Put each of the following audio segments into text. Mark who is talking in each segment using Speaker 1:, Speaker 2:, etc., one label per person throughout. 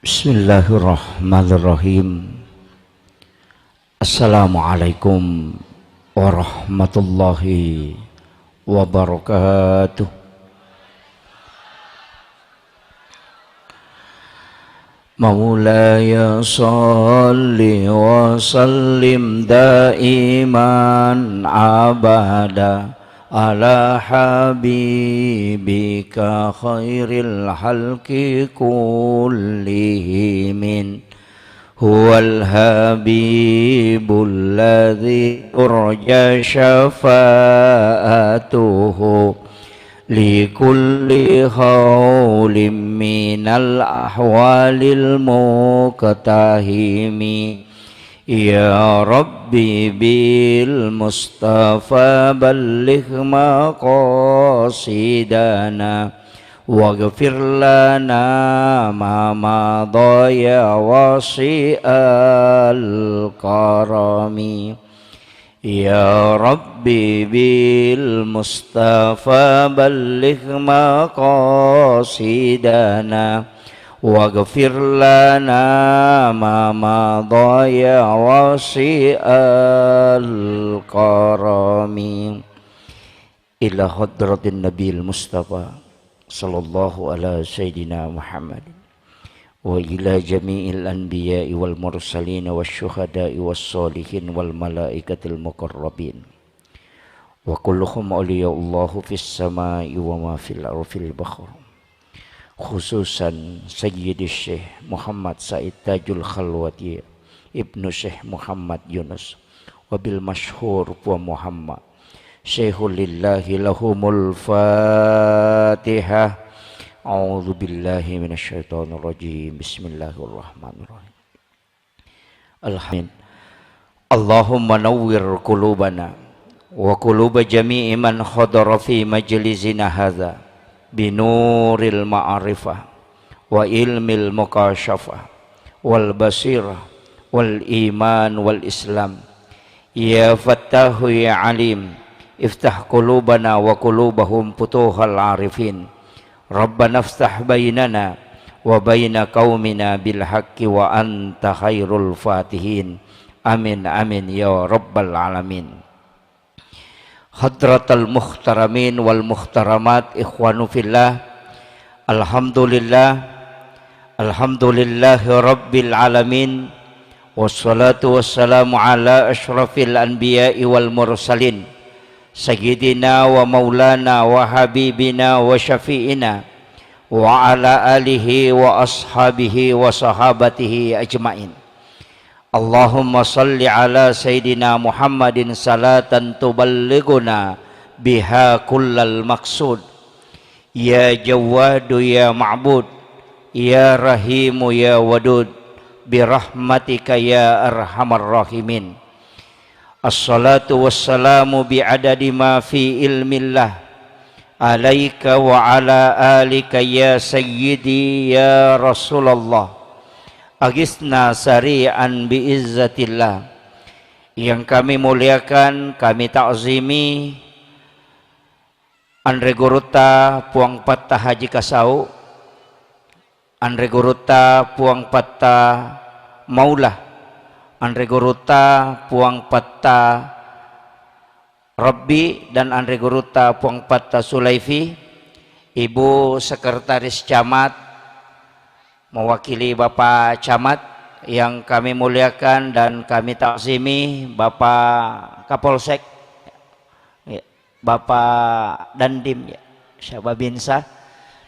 Speaker 1: Bismillahirrahmanirrahim. Assalamualaikum warahmatullahi wabarakatuh. Maulaya salli wa sallim daiman abada ala habibika khairil halki kullihimin huwal habibul ladzi urja syafa'atuhu likulli khawlim minal ahwalil muqtahimi. Ya Rabbi bil Mustafa balligh maqasidana waghfir lana ma madha ya wasi'al karami. Ya Rabbi bil Mustafa balligh maqasidana waghfir lana ma madha ya wasi'al karami. Ila hadratin Nabil Mustafa sallallahu ala sayyidina Muhammad wa ila jami'il anbiya'i wal mursalin wasyuhada'i wassalihin wal malaikatil muqarrabin wa kulluhum awliya'ullahu fis sama'i wa ma fil arfil bakhar, khususan Sayyidi Syekh Muhammad Said Tajul Khalwati Ibnu Syekh Muhammad Yunus wabil masyhur wa Muhammad Syekhul lillahi lahumul Fatihah. A'udzu billahi minasyaitonir rajim. Bismillahirrahmanirrahim. Allahumma nawwir qulubana wa quluba jami'i man hadara fi majlisina hadza binuril ma'arifah wa ilmil mukasyafah wal basirah wal iman wal islam. Ya fattahu ya alim iftah qulubana wa qulubahum futuhal arifin. Rabbana iftah bainana wa baina qaumina bil haqqi wa anta khairul fatihin. Amin amin ya rabbal alamin. Hadratal muhtaramin wal muhtaramat ikhwanu fillah, alhamdulillah alhamdulillahi rabbil alamin wassalatu wassalamu ala asyrafil anbiya'i wal mursalin sayyidina wa maulana wa habibina wa syafi'ina wa ala alihi wa ashabihi wa sahabatihi ajma'in. Allahumma salli ala Sayyidina Muhammadin salatan tuballighuna biha kullal maqsud. Ya Jawadu ya Ma'bud, ya Rahimu ya Wadud, birahmatika ya Arhamar Rahimin. Assalatu wassalamu bi'adadi ma fi ilmillah alaika wa ala alika ya Sayyidi ya Rasulullah. Agisna sari'an biizzatillah. Yang kami muliakan, kami ta'zimi Andre Guruta Puang Patta Haji Kasau, Andre Guruta Puang Patta Maulah, Andre Guruta Puang Patta Rabbi, dan Andre Guruta Puang Patta Sulaifi, Ibu Sekretaris Camat mewakili Bapak Camat yang kami muliakan dan kami takzimi, Bapak Kapolsek, Bapak Dandim, Syababinsa,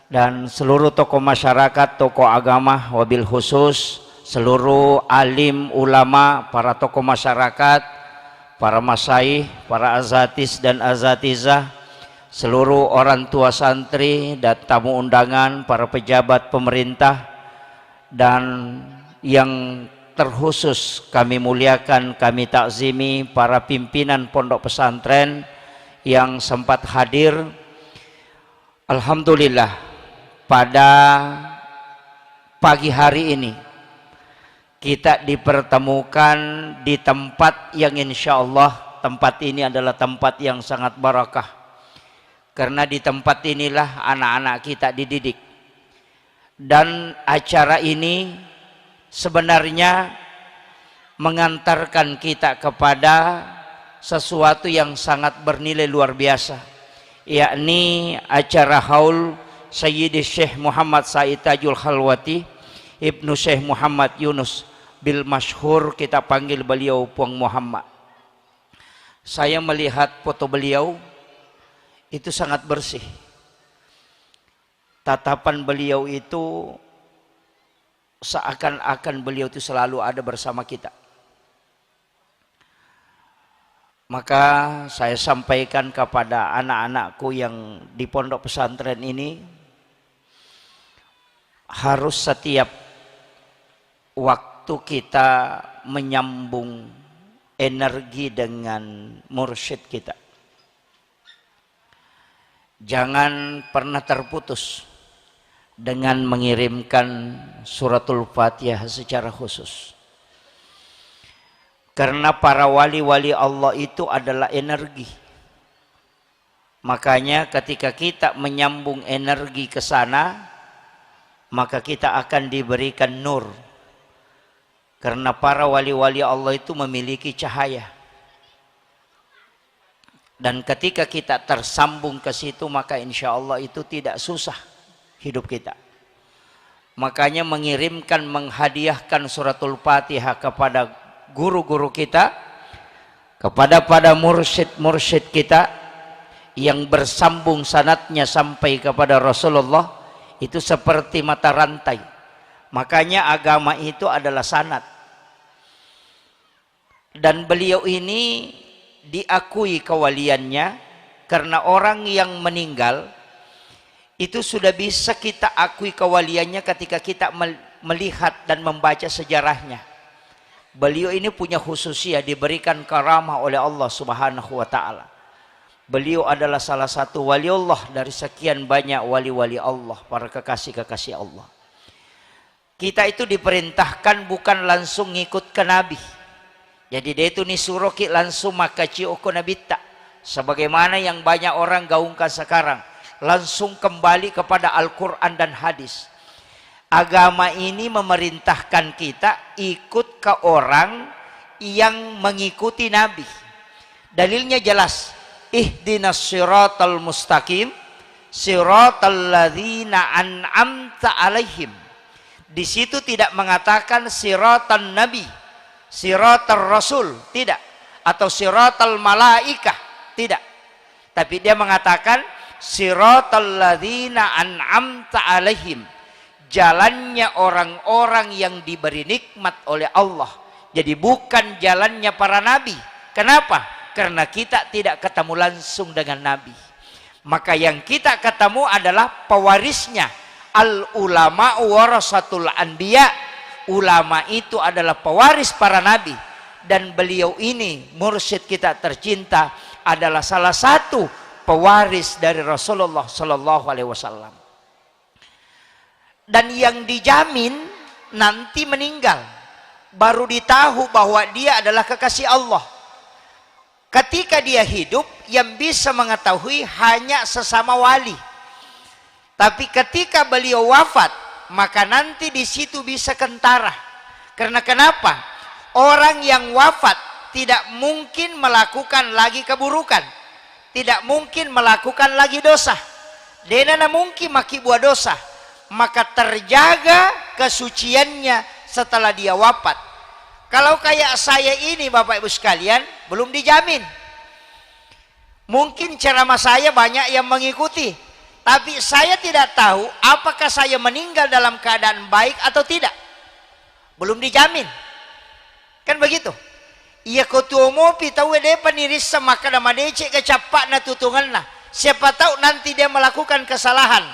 Speaker 1: dan seluruh tokoh masyarakat, tokoh agama, wabil khusus seluruh alim ulama, para tokoh masyarakat, para masyaikh, para azatis dan azatizah, seluruh orang tua santri dan tamu undangan, para pejabat pemerintah, dan yang terkhusus kami muliakan, kami takzimi para pimpinan pondok pesantren yang sempat hadir. Alhamdulillah, pada pagi hari ini kita dipertemukan di tempat yang insya Allah tempat ini adalah tempat yang sangat barakah, karena di tempat inilah anak-anak kita dididik. Dan acara ini sebenarnya mengantarkan kita kepada sesuatu yang sangat bernilai luar biasa, yakni acara haul Sayyidi Syekh Muhammad Said Tajul Khalwati Ibnu Syekh Muhammad Yunus bil masyhur kita panggil beliau Puang Muhammad. Saya melihat foto beliau itu sangat bersih. Tatapan beliau itu seakan-akan beliau itu selalu ada bersama kita. Maka saya sampaikan kepada anak-anakku yang di pondok pesantren ini, harus setiap waktu kita menyambung energi dengan mursyid kita. Jangan pernah terputus dengan mengirimkan suratul Fatihah secara khusus. Karena para wali-wali Allah itu adalah energi. Makanya ketika kita menyambung energi ke sana, maka kita akan diberikan nur. Karena para wali-wali Allah itu memiliki cahaya. Dan ketika kita tersambung ke situ, maka insya Allah itu tidak susah hidup kita. Makanya mengirimkan, menghadiahkan suratul Fatihah kepada guru-guru kita, kepada mursyid-mursyid kita yang bersambung sanadnya sampai kepada Rasulullah, itu seperti mata rantai. Makanya agama itu adalah sanad. Dan beliau ini diakui kewaliannya, karena orang yang meninggal itu sudah bisa kita akui kewaliannya ketika kita melihat dan membaca sejarahnya. Beliau ini punya khususiyah, diberikan karamah oleh Allah Subhanahu wa ta'ala. Beliau adalah salah satu wali Allah dari sekian banyak wali-wali Allah, para kekasih-kekasih Allah. Kita itu diperintahkan bukan langsung ngikut ke Nabi. Jadi dia itu nisuroki langsung maka cioko Nabi tak. Sebagaimana yang banyak orang gaungkan sekarang. Langsung kembali kepada Al-Quran dan hadis. Agama ini memerintahkan kita ikut ke orang yang mengikuti Nabi. Dalilnya jelas. Ihdinas siratal mustaqim siratal ladzina an'amta alaihim. Di situ tidak mengatakan siratan nabi, siratal rasul, tidak, atau siratal malaikah, tidak. Tapi dia mengatakan siratal ladzina an'amta alaihim, jalannya orang-orang yang diberi nikmat oleh Allah. Jadi bukan jalannya para nabi. Kenapa? Karena kita tidak ketemu langsung dengan nabi. Maka yang kita ketemu adalah pewarisnya. Al ulama warasatul anbiya. Ulama itu adalah pewaris para nabi. Dan beliau ini mursyid kita tercinta adalah salah satu pewaris dari Rasulullah Sallallahu Alaihi Wasallam. Dan yang dijamin nanti meninggal baru ditahu bahwa dia adalah kekasih Allah. Ketika dia hidup, yang bisa mengetahui hanya sesama wali. Tapi ketika beliau wafat, maka nanti di situ bisa kentara. Karena kenapa? Orang yang wafat tidak mungkin melakukan lagi keburukan, tidak mungkin melakukan lagi dosa. Denana mungkin maki buat dosa, maka terjaga kesuciannya setelah dia wafat. Kalau kayak saya ini Bapak Ibu sekalian, belum dijamin. Mungkin ceramah saya banyak yang mengikuti, tapi saya tidak tahu apakah saya meninggal dalam keadaan baik atau tidak. Belum dijamin. Kan begitu? Iya kotuomo pitawe de paniris sama kadama dece kecapak na tutungan na. Siapa tahu nanti dia melakukan kesalahan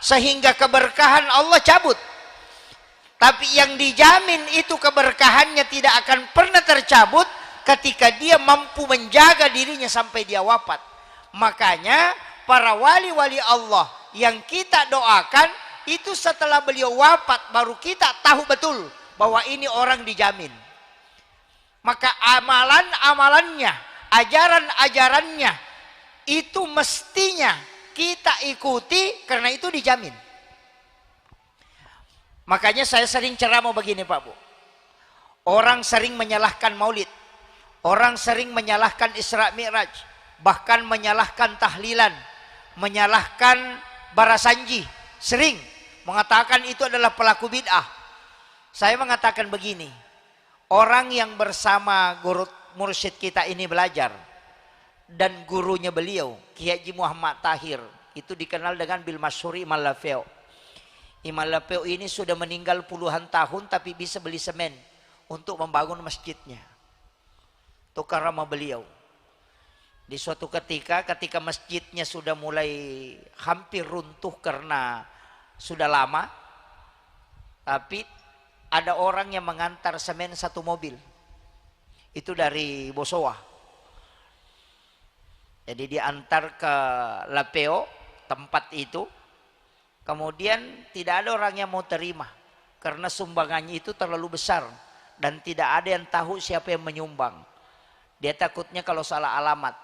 Speaker 1: sehingga keberkahan Allah cabut. Tapi yang dijamin itu keberkahannya tidak akan pernah tercabut ketika dia mampu menjaga dirinya sampai dia wafat. Makanya para wali-wali Allah yang kita doakan itu setelah beliau wafat baru kita tahu betul bahwa ini orang dijamin. Maka amalan-amalannya, ajaran-ajarannya itu mestinya kita ikuti karena itu dijamin. Makanya saya sering ceramah begini Pak Bu. Orang sering menyalahkan maulid. Orang sering menyalahkan Isra Mi'raj. Bahkan menyalahkan tahlilan. Menyalahkan barasanji. Sering mengatakan itu adalah pelaku bid'ah. Saya mengatakan begini. Orang yang bersama guru mursyid kita ini belajar. Dan gurunya beliau, Kiai Haji Muhammad Tahir. Itu dikenal dengan bil masyhuri Imam Lafeo. Imam Lafeo ini sudah meninggal puluhan tahun tapi bisa beli semen untuk membangun masjidnya. Itu karama beliau. Di suatu ketika masjidnya sudah mulai hampir runtuh karena sudah lama, tapi ada orang yang mengantar semen satu mobil. Itu dari Bosowa. Jadi diantar ke Lapeo, tempat itu. Kemudian tidak ada orang yang mau terima. Karena sumbangannya itu terlalu besar. Dan tidak ada yang tahu siapa yang menyumbang. Dia takutnya kalau salah alamat.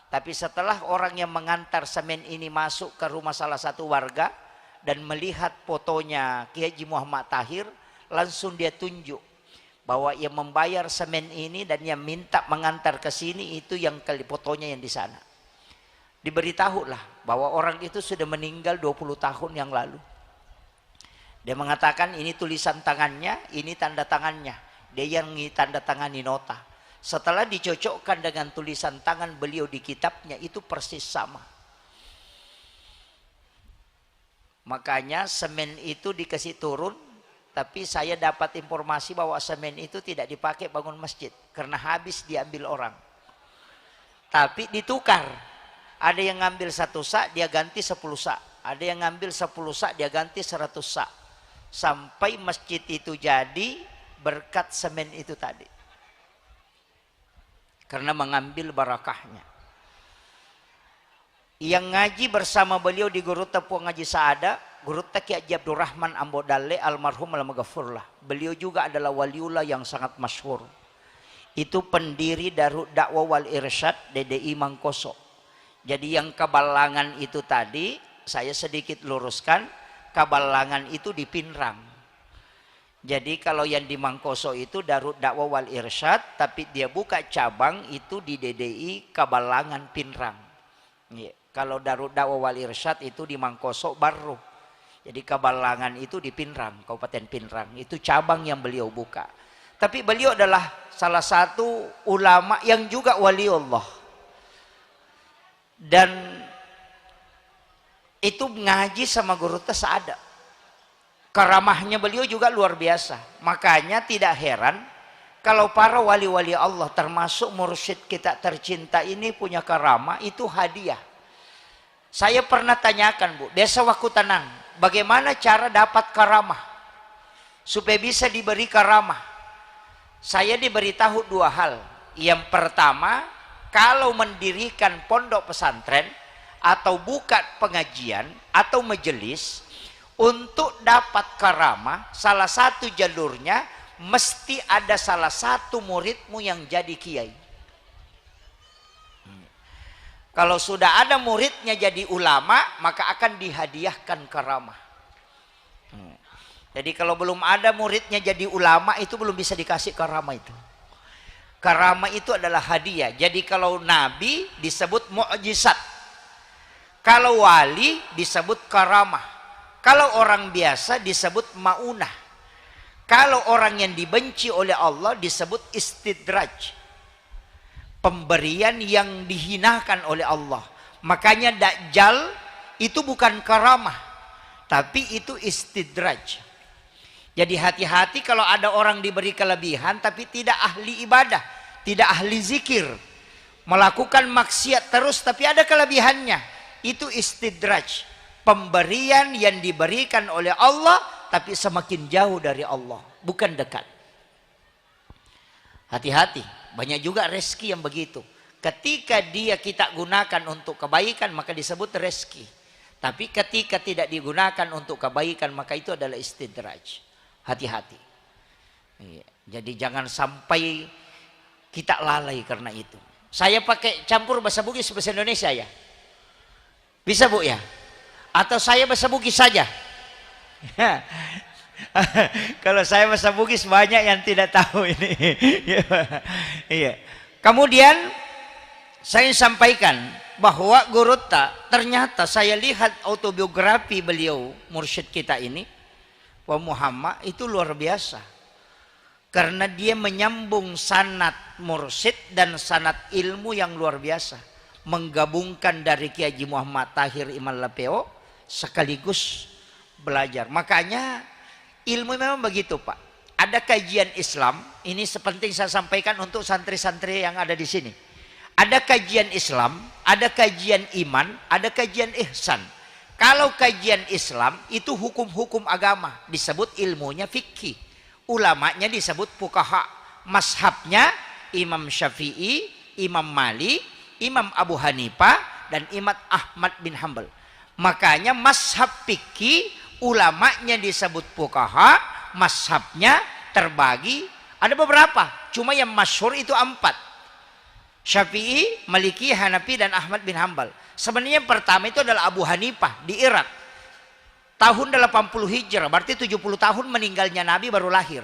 Speaker 1: Tapi setelah orang yang mengantar semen ini masuk ke rumah salah satu warga. Dan melihat fotonya Kiai Haji Muhammad Tahir. Langsung dia tunjuk. Bahwa yang membayar semen ini dan yang minta mengantar ke sini itu yang fotonya yang di sana. Diberitahulah bahwa orang itu sudah meninggal 20 tahun yang lalu. Dia mengatakan ini tulisan tangannya, ini tanda tangannya. Dia yang tanda tangani nota. Setelah dicocokkan dengan tulisan tangan beliau di kitabnya, itu persis sama. Makanya semen itu dikasih turun, tapi saya dapat informasi bahwa semen itu tidak dipakai bangun masjid. Karena habis diambil orang. Tapi ditukar. Ada yang ngambil 1 sak, dia ganti 10 sak. Ada yang ngambil 10 sak, dia ganti 100 sak. Sampai masjid itu jadi berkat semen itu tadi. Karena mengambil barakahnya. Yang ngaji bersama beliau di Guru Tepung Ngaji Saada, Guru Kiai Haji Abdurrahman Ambodale almarhum al-maghfurlah. Beliau juga adalah waliullah yang sangat masyhur. Itu pendiri Darud Dakwah wal Irsyad DDI Mangkoso. Jadi yang Kabalangan itu tadi, saya sedikit luruskan, Kabalangan itu di Pinrang. Jadi kalau yang di Mangkoso itu Darud Dakwah wal Irsyad, tapi dia buka cabang itu di DDI Kabalangan Pinrang. Ya, kalau Darud Dakwah wal Irsyad itu di Mangkoso baru. Jadi Kabalangan itu di Pinrang, Kabupaten Pinrang. Itu cabang yang beliau buka. Tapi beliau adalah salah satu ulama yang juga waliullah. Dan itu ngaji sama Guru Saada. Karamahnya beliau juga luar biasa. Makanya tidak heran kalau para wali-wali Allah termasuk mursyid kita tercinta ini punya karamah, itu hadiah. Saya pernah tanyakan Bu, desa Wakutanang, bagaimana cara dapat karamah supaya bisa diberi karamah? Saya diberitahu 2 hal. Yang pertama, kalau mendirikan pondok pesantren atau buka pengajian atau majelis, untuk dapat karamah salah satu jalurnya mesti ada salah satu muridmu yang jadi kiai. Kalau sudah ada muridnya jadi ulama, maka akan dihadiahkan karamah. Jadi kalau belum ada muridnya jadi ulama, itu belum bisa dikasih karamah itu. Karamah itu adalah hadiah. Jadi kalau nabi disebut mukjizat. Kalau wali disebut karamah. Kalau orang biasa disebut maunah. Kalau orang yang dibenci oleh Allah disebut istidraj. Pemberian yang dihinakan oleh Allah. Makanya Dajjal itu bukan karamah, tapi itu istidraj. Jadi hati-hati kalau ada orang diberi kelebihan tapi tidak ahli ibadah, tidak ahli zikir, melakukan maksiat terus tapi ada kelebihannya. Itu istidraj, pemberian yang diberikan oleh Allah tapi semakin jauh dari Allah, bukan dekat. Hati-hati, banyak juga rezeki yang begitu. Ketika dia kita gunakan untuk kebaikan maka disebut rezeki. Tapi ketika tidak digunakan untuk kebaikan maka itu adalah istidraj. Hati-hati. Jadi jangan sampai kita lalai karena itu. Saya pakai campur bahasa Bugis bahasa Indonesia ya. Bisa Bu ya? Atau saya bahasa Bugis saja? Kalau saya bahasa Bugis banyak yang tidak tahu ini. Iya. Kemudian saya sampaikan bahwa Gurutta ternyata saya lihat autobiografi beliau mursyid kita ini, Pak Muhammad, itu luar biasa. Karena dia menyambung sanad mursyid dan sanad ilmu yang luar biasa. Menggabungkan dari Kiai Haji Muhammad Tahir Iman Lapeo sekaligus belajar. Makanya ilmu memang begitu, Pak. Ada kajian Islam, ini sepenting saya sampaikan untuk santri-santri yang ada di sini. Ada kajian Islam, ada kajian iman, ada kajian ihsan. Kalau kajian Islam itu hukum-hukum agama, disebut ilmunya fikih. Ulamanya disebut fuqaha. Mazhabnya Imam Syafi'i, Imam Malik, Imam Abu Hanifah, dan Imam Ahmad bin Hanbal. Makanya mazhab fikih ulamanya disebut fuqaha, mazhabnya terbagi ada beberapa, cuma yang masyhur itu 4. Syafi'i, Maliki, Hanafi, dan Ahmad bin Hanbal. Sebenarnya yang pertama itu adalah Abu Hanifah di Irak. Tahun 80 Hijrah, berarti 70 tahun meninggalnya Nabi baru lahir.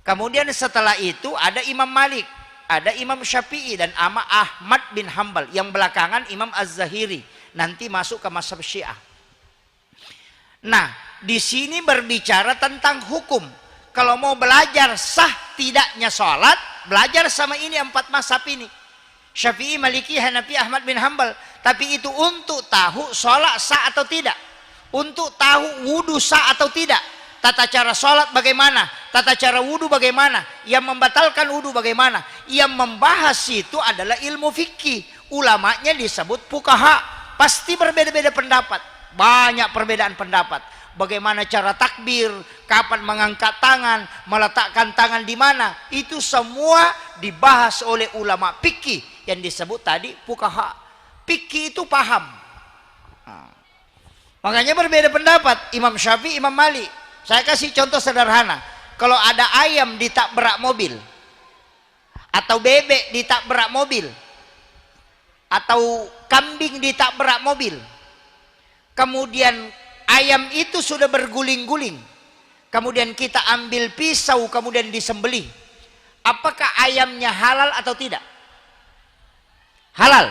Speaker 1: Kemudian setelah itu ada Imam Malik, ada Imam Syafi'i, dan Ahmad bin Hanbal. Yang belakangan Imam Az-Zahiri, nanti masuk ke mazhab Syiah. Nah, di sini berbicara tentang hukum. Kalau mau belajar sah tidaknya sholat, belajar sama ini 4 mazhab ini. Syafi'i, Maliki, Hanafi, Ahmad bin Hanbal. Tapi itu untuk tahu sholat sah atau tidak. Untuk tahu wudu sah atau tidak. Tata cara sholat bagaimana, tata cara wudu bagaimana, yang membatalkan wudu bagaimana. Yang membahas itu adalah ilmu fikih. Ulamanya disebut fuqaha. Pasti berbeda-beda pendapat. Banyak perbedaan pendapat. Bagaimana cara takbir, kapan mengangkat tangan, meletakkan tangan di mana, itu semua dibahas oleh ulama fikih yang disebut tadi fuqaha. Fikih itu paham. Makanya berbeda pendapat Imam Syafi'i, Imam Malik. Saya kasih contoh sederhana. Kalau ada ayam ditabrak mobil, atau bebek ditabrak mobil, atau kambing ditabrak mobil, kemudian ayam itu sudah berguling-guling, kemudian kita ambil pisau kemudian disembelih, apakah ayamnya halal atau tidak? Halal.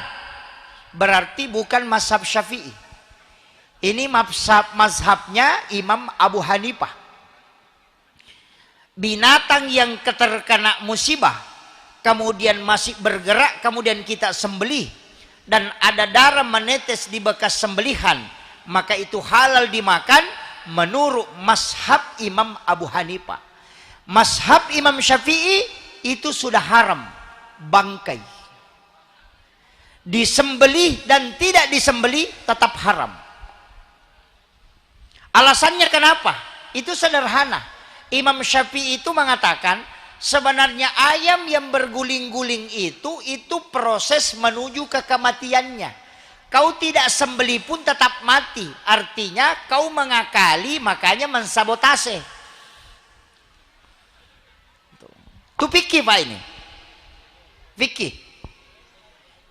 Speaker 1: Berarti bukan mazhab Syafi'i. Ini mazhabnya Imam Abu Hanifah. Binatang yang terkena musibah kemudian masih bergerak, kemudian kita sembelih dan ada darah menetes di bekas sembelihan, maka itu halal dimakan menurut mazhab Imam Abu Hanifah. Mazhab Imam Syafi'i itu sudah haram, bangkai. Disembelih dan tidak disembelih tetap haram. Alasannya kenapa? Itu sederhana. Imam Syafi'i itu mengatakan sebenarnya ayam yang berguling-guling itu proses menuju ke kematiannya. Kau tidak sembelih pun tetap mati. Artinya kau mengakali, makanya mensabotase. Itu fikih Pak ini. Fikih.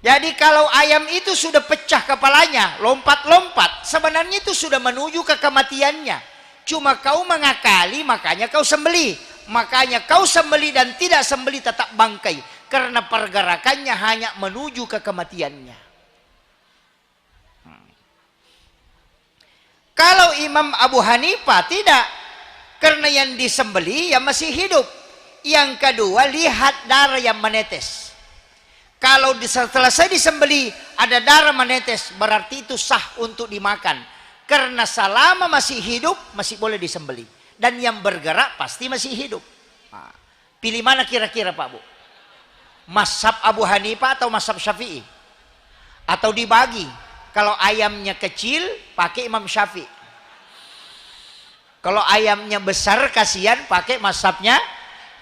Speaker 1: Jadi kalau ayam itu sudah pecah kepalanya, lompat-lompat, sebenarnya itu sudah menuju ke kematiannya. Cuma kau mengakali, makanya kau sembelih. Makanya kau sembelih dan tidak sembelih tetap bangkai. Karena pergerakannya hanya menuju ke kematiannya. Kalau Imam Abu Hanifah tidak. Karena yang disembelih yang masih hidup. Yang kedua, lihat darah yang menetes. Kalau setelah saya disembelih ada darah menetes, berarti itu sah untuk dimakan. Karena selama masih hidup masih boleh disembelih. Dan yang bergerak pasti masih hidup. Nah, pilih mana kira-kira Pak Bu? Mazhab Abu Hanifah atau mazhab Syafi'i? Atau dibagi? Kalau ayamnya kecil pakai Imam Syafi'i. Kalau ayamnya besar kasihan pakai mazhabnya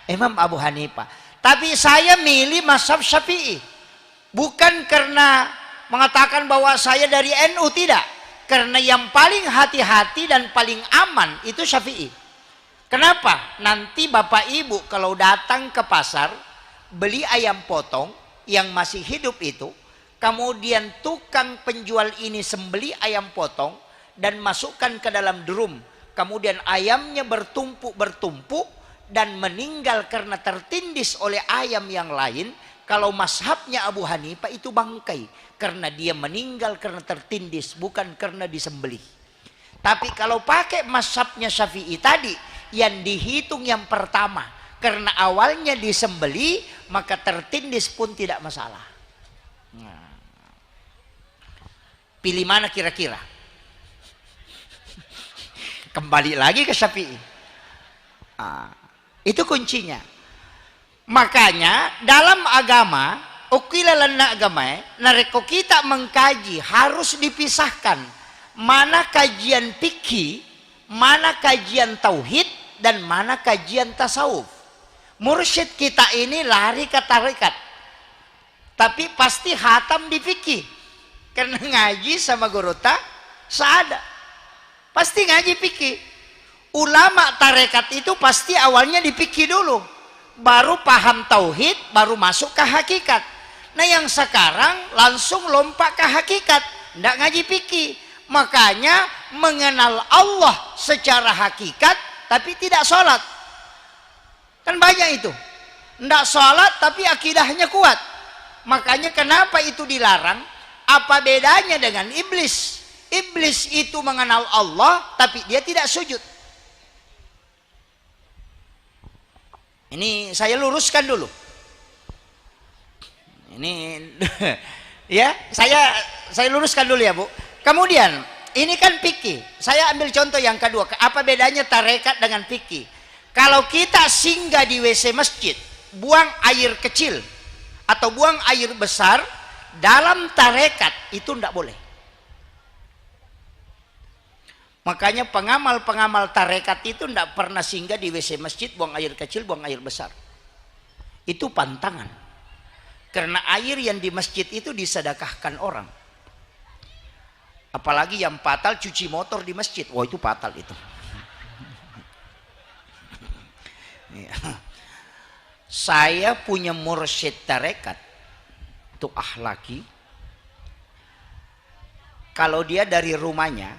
Speaker 1: Imam Abu Hanifah. Tapi saya milih mazhab Syafi'i. Bukan karena mengatakan bahwa saya dari NU, tidak. Karena yang paling hati-hati dan paling aman itu Syafi'i. Kenapa? Nanti Bapak Ibu kalau datang ke pasar beli ayam potong yang masih hidup itu, kemudian tukang penjual ini sembeli ayam potong dan masukkan ke dalam drum, kemudian ayamnya bertumpuk dan meninggal karena tertindis oleh ayam yang lain, kalau mazhabnya Abu Hanifah itu bangkai, karena dia meninggal karena tertindis, bukan karena disembelih. Tapi kalau pakai mazhabnya Syafi'i tadi, yang dihitung yang pertama, karena awalnya disembelih, maka tertindis pun tidak masalah. Nah, pilih mana kira-kira? Kembali lagi ke Syafi'i. Itu kuncinya. Makanya dalam agama, ukilalana agama, nareko kita mengkaji harus dipisahkan mana kajian fikih, mana kajian tauhid, dan mana kajian tasawuf. Mursyid kita ini lari ke tarekat, tapi pasti hatam di fikih, karena ngaji sama guru saada, pasti ngaji fikih. Ulama tarekat itu pasti awalnya di fikih dulu, baru paham tauhid, baru masuk ke hakikat. Nah yang sekarang langsung lompat ke hakikat, tidak ngaji fikih. Makanya mengenal Allah secara hakikat tapi tidak sholat, kan banyak itu. Tidak sholat tapi akidahnya kuat. Makanya kenapa itu dilarang? Apa bedanya dengan iblis? Iblis itu mengenal Allah tapi dia tidak sujud. Ini saya luruskan dulu. Ini ya, saya luruskan dulu ya, Bu. Kemudian, ini kan fikih. Saya ambil contoh yang kedua. Apa bedanya tarekat dengan fikih? Kalau kita singgah di WC masjid, buang air kecil atau buang air besar, dalam tarekat itu tidak boleh. Makanya pengamal-pengamal tarekat itu tidak pernah singgah di WC masjid, buang air kecil, buang air besar. Itu pantangan. Karena air yang di masjid itu disedekahkan orang. Apalagi yang fatal cuci motor di masjid. Wah, itu fatal itu. Saya punya mursyid tarekat, itu ahlaki. Kalau dia dari rumahnya,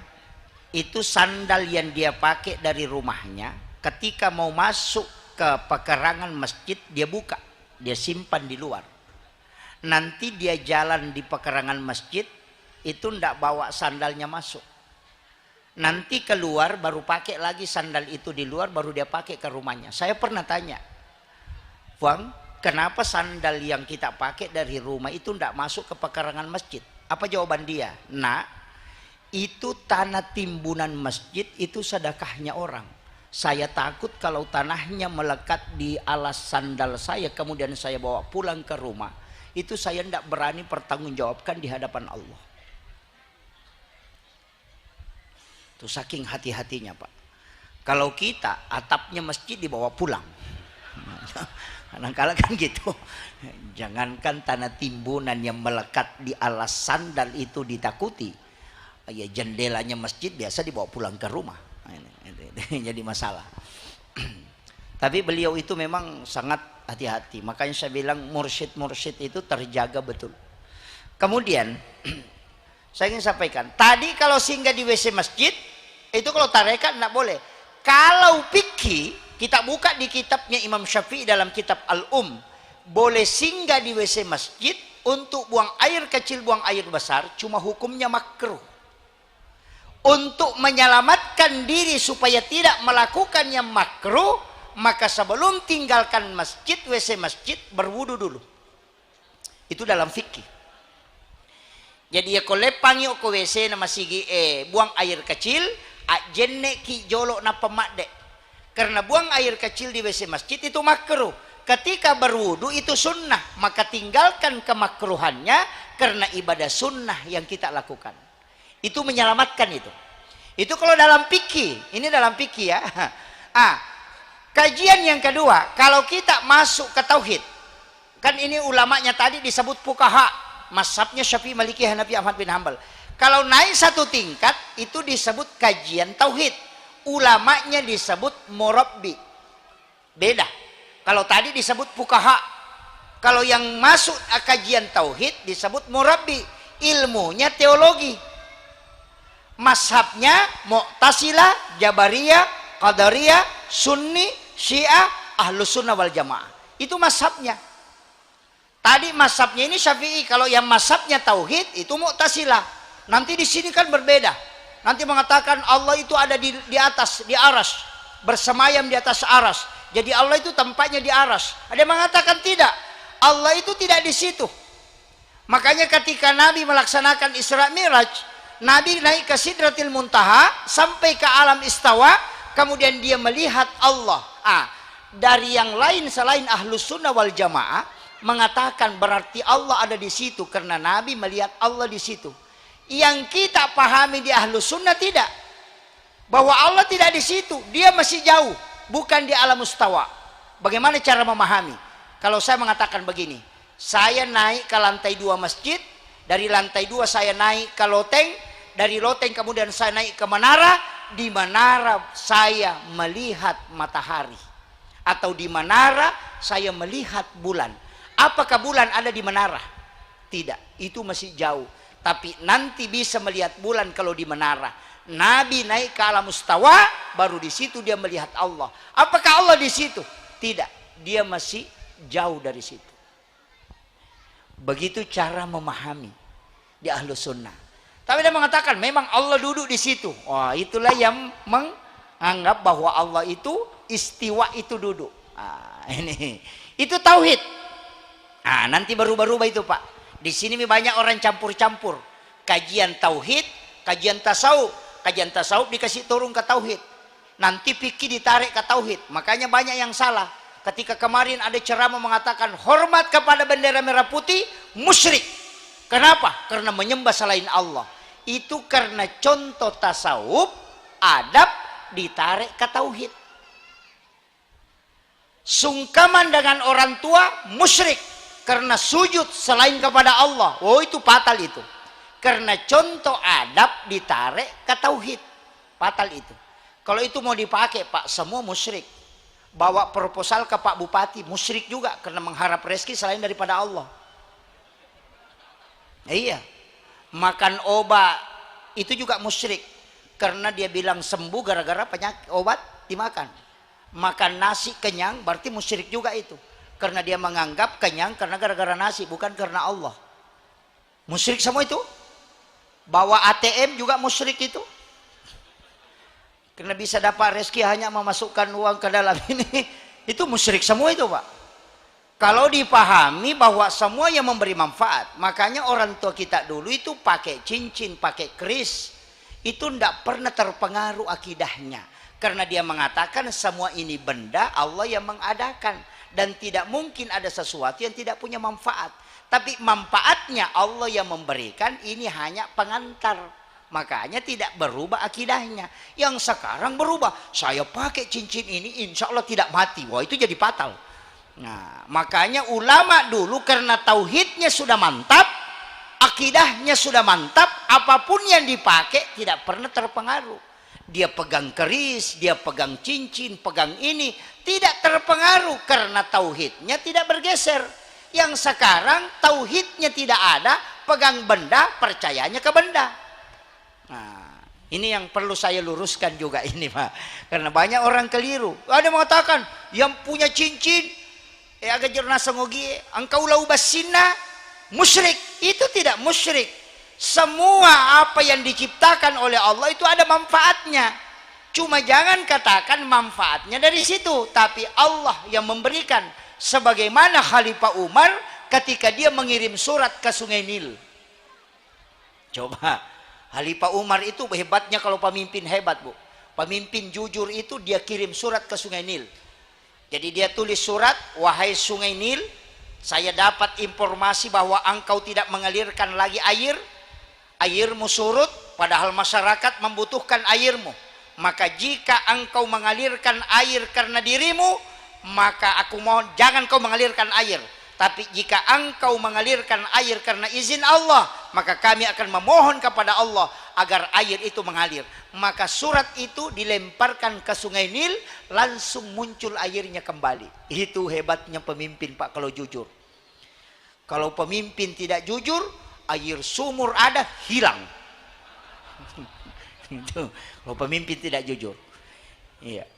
Speaker 1: itu sandal yang dia pakai dari rumahnya, ketika mau masuk ke pekarangan masjid, dia buka, dia simpan di luar. Nanti dia jalan di pekarangan masjid, itu ndak bawa sandalnya masuk. Nanti keluar baru pakai lagi sandal itu di luar, baru dia pakai ke rumahnya. Saya pernah tanya, Bang, kenapa sandal yang kita pakai dari rumah itu ndak masuk ke pekarangan masjid? Apa jawaban dia? Nah, itu tanah timbunan masjid, itu sedekahnya orang. Saya takut kalau tanahnya melekat di alas sandal saya, kemudian saya bawa pulang ke rumah, itu saya tidak berani pertanggungjawabkan di hadapan Allah. Itu saking hati-hatinya, Pak. Kalau kita atapnya masjid dibawa pulang, kadang-kadang kan gitu. Jangankan tanah timbunan yang melekat di alas sandal itu ditakuti, ya jendelanya masjid biasa dibawa pulang ke rumah. Ini jadi masalah. Tapi beliau itu memang sangat hati-hati. Makanya saya bilang mursyid-mursyid itu terjaga betul. Kemudian saya ingin sampaikan, tadi kalau singgah di WC masjid, itu kalau tarekat tidak boleh. Kalau fikih, kita buka di kitabnya Imam Syafi'i dalam kitab Al-Um, boleh singgah di WC masjid untuk buang air kecil, buang air besar, cuma hukumnya makruh. Untuk menyelamatkan diri supaya tidak melakukan yang makruh, maka sebelum tinggalkan masjid, WC masjid, berwudu dulu. Itu dalam fikih. Jadi ya kolepangi ke WC nama sigi buang air kecil, jenne ki jolok na pemakde. Karena buang air kecil di WC masjid itu makruh. Ketika berwudu itu sunnah, maka tinggalkan kemakruhannya karena ibadah sunnah yang kita lakukan. Itu menyelamatkan itu. Itu kalau dalam fikih, ini dalam fikih ya. Kajian yang kedua, kalau kita masuk ke tauhid, kan ini ulamanya tadi disebut fuqaha, mazhabnya Syafi'i, Maliki, Hanafi, Ahmad bin Hanbal. Kalau naik satu tingkat itu disebut kajian tauhid, ulamanya disebut murabbi. Beda. Kalau tadi disebut fuqaha, kalau yang masuk kajian tauhid disebut murabbi, ilmunya teologi. Mazhabnya Mu'tazilah, Jabariyah, Qadariyah, Sunni, Syiah, Ahlus Sunnah wal Jamaah. Itu mazhabnya. Tadi mazhabnya ini Syafi'i. Kalau yang mazhabnya tauhid itu Mu'tazilah. Nanti di sini kan berbeda. Nanti mengatakan Allah itu ada di atas, di aras, bersemayam di atas aras. Jadi Allah itu tempatnya di aras. Ada yang mengatakan tidak, Allah itu tidak di situ. Makanya ketika Nabi melaksanakan Isra Mi'raj, Nabi naik ke Sidratil Muntaha sampai ke alam istawa, kemudian dia melihat Allah. Dari yang lain selain Ahlus Sunnah wal Jamaah mengatakan berarti Allah ada di situ karena Nabi melihat Allah di situ. Yang kita pahami di Ahlus Sunnah tidak, bahwa Allah tidak di situ, dia masih jauh, bukan di alam istawa. Bagaimana cara memahami? Kalau saya mengatakan begini, saya naik ke lantai 2 masjid, dari lantai 2 saya naik ke loteng, dari loteng kemudian saya naik ke menara, di menara saya melihat matahari, atau di menara saya melihat bulan. Apakah bulan ada di menara? Tidak, itu masih jauh. Tapi nanti bisa melihat bulan kalau di menara. Nabi naik ke alam istawa, baru di situ dia melihat Allah. Apakah Allah di situ? Tidak, dia masih jauh dari situ. Begitu cara memahami di Ahlus Sunnah. Tapi dia mengatakan memang Allah duduk di situ. Wah, itulah yang menganggap bahwa Allah itu istiwa, itu duduk. Ini itu tauhid. Nanti berubah-ubah itu Pak. Di sini banyak orang campur-campur. Kajian tauhid, kajian tasawuf. Kajian tasawuf dikasih turun ke tauhid. Nanti fikih ditarik ke tauhid. Makanya banyak yang salah. Ketika kemarin ada ceramah mengatakan hormat kepada bendera merah putih, musyrik. Kenapa? Karena menyembah selain Allah. Itu karena contoh tasawuf, adab ditarik ke tauhid. Sungkaman dengan orang tua, musyrik. Karena sujud selain kepada Allah. Oh, itu fatal itu. Karena contoh adab ditarik ke tauhid. Fatal itu. Kalau itu mau dipakai Pak, semua musyrik. Bawa proposal ke Pak Bupati, musyrik juga. Karena mengharap rezeki selain daripada Allah. Iya. Makan obat itu juga musyrik. Karena dia bilang sembuh gara-gara penyakit, obat dimakan. Makan nasi kenyang berarti musyrik juga itu. Karena dia menganggap kenyang karena gara-gara nasi, bukan karena Allah. Musyrik semua itu. Bawa ATM juga musyrik itu. Karena bisa dapat rezeki hanya memasukkan uang ke dalam ini. Itu musyrik semua itu Pak. Kalau dipahami bahwa semua yang memberi manfaat. Makanya orang tua kita dulu itu pakai cincin, pakai keris. Itu tidak pernah terpengaruh akidahnya. Karena dia mengatakan semua ini benda Allah yang mengadakan. Dan tidak mungkin ada sesuatu yang tidak punya manfaat. Tapi manfaatnya Allah yang memberikan, ini hanya pengantar. Makanya tidak berubah akidahnya. Yang sekarang berubah. Saya pakai cincin ini insya Allah tidak mati. Wah, itu jadi fatal. Nah, makanya ulama dulu karena tauhidnya sudah mantap, akidahnya sudah mantap, apapun yang dipakai tidak pernah terpengaruh. Dia pegang keris, dia pegang cincin, pegang ini, tidak terpengaruh karena tauhidnya tidak bergeser. Yang sekarang tauhidnya tidak ada, pegang benda, percayanya ke benda. Nah, ini yang perlu saya luruskan juga ini Pak. Karena banyak orang keliru. Ada mengatakan yang punya cincin, agak jerna sengogi, engkau lau basina, musyrik. Itu tidak musyrik. Semua apa yang diciptakan oleh Allah itu ada manfaatnya. Cuma jangan katakan manfaatnya dari situ, tapi Allah yang memberikan. Sebagaimana Khalifah Umar ketika dia mengirim surat ke Sungai Nil. Coba, Khalifah Umar itu hebatnya kalau pemimpin hebat Bu. Pemimpin jujur itu dia kirim surat ke Sungai Nil. Jadi dia tulis surat, wahai Sungai Nil, saya dapat informasi bahwa engkau tidak mengalirkan lagi air. Airmu surut, padahal masyarakat membutuhkan airmu. Maka jika engkau mengalirkan air karena dirimu, maka aku mohon jangan kau mengalirkan air. Tapi jika engkau mengalirkan air karena izin Allah, maka kami akan memohon kepada Allah agar air itu mengalir. Maka surat itu dilemparkan ke Sungai Nil, langsung muncul airnya kembali. Itu hebatnya pemimpin Pak kalau jujur. Kalau pemimpin tidak jujur, air sumur ada hilang. Itu kalau pemimpin tidak jujur. Iya.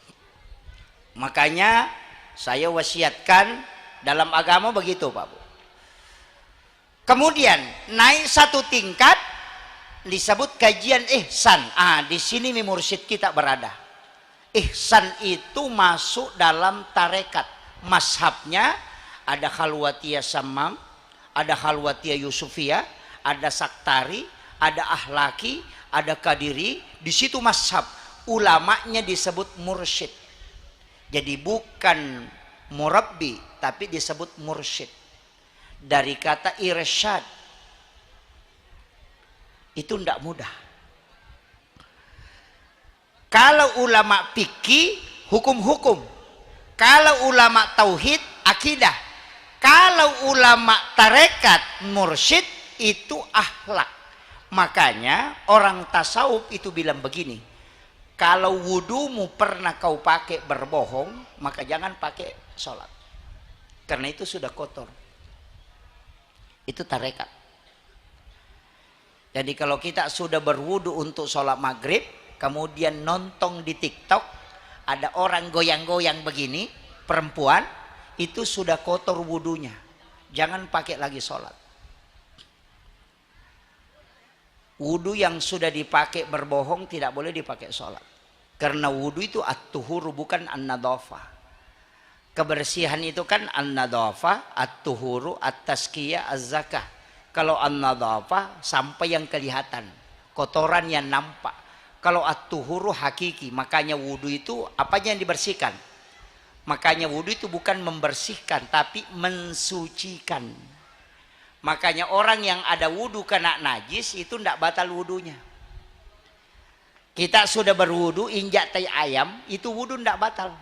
Speaker 1: Makanya saya wasiatkan dalam agama begitu, Pak Bu. Kemudian naik satu tingkat disebut kajian ihsan. Di sini mursyid kita berada. Ihsan itu masuk dalam tarekat. Mazhabnya ada Khalwatiyah Sammam, ada Khalwatiyah Yusufiyah, ada Saktari, ada Ahlaki, ada Kadiri. Di situ mazhab. Ulamanya disebut mursyid. Jadi bukan murabbi, tapi disebut mursyid. Dari kata irsyad. Itu tidak mudah. Kalau ulama fikih, hukum-hukum. Kalau ulama tauhid, akidah. Kalau ulama tarekat, mursyid, itu akhlak. Makanya orang tasawuf itu bilang begini, kalau wudumu pernah kau pakai berbohong, maka jangan pakai sholat. Karena itu sudah kotor. Itu tarekat. Jadi kalau kita sudah berwudu untuk sholat maghrib, kemudian nonton di TikTok, ada orang goyang-goyang begini, perempuan, itu sudah kotor wudunya. Jangan pakai lagi sholat. Wudu yang sudah dipakai berbohong tidak boleh dipakai sholat. Karena wudu itu at-tuhuru, bukan an-nadhafah. Kebersihan itu kan an-nadhafah, at-tuhuru, at-tazkiyah, az-zakah. Kalau an-nadhafah sampai yang kelihatan, kotoran yang nampak. Kalau at-tuhuru hakiki, makanya wudu itu apanya yang dibersihkan? Makanya wudu itu bukan membersihkan, tapi mensucikan. Makanya orang yang ada wudu kena najis itu tidak batal wudunya. Kita sudah berwudu injak tai ayam, itu wudu tidak batal.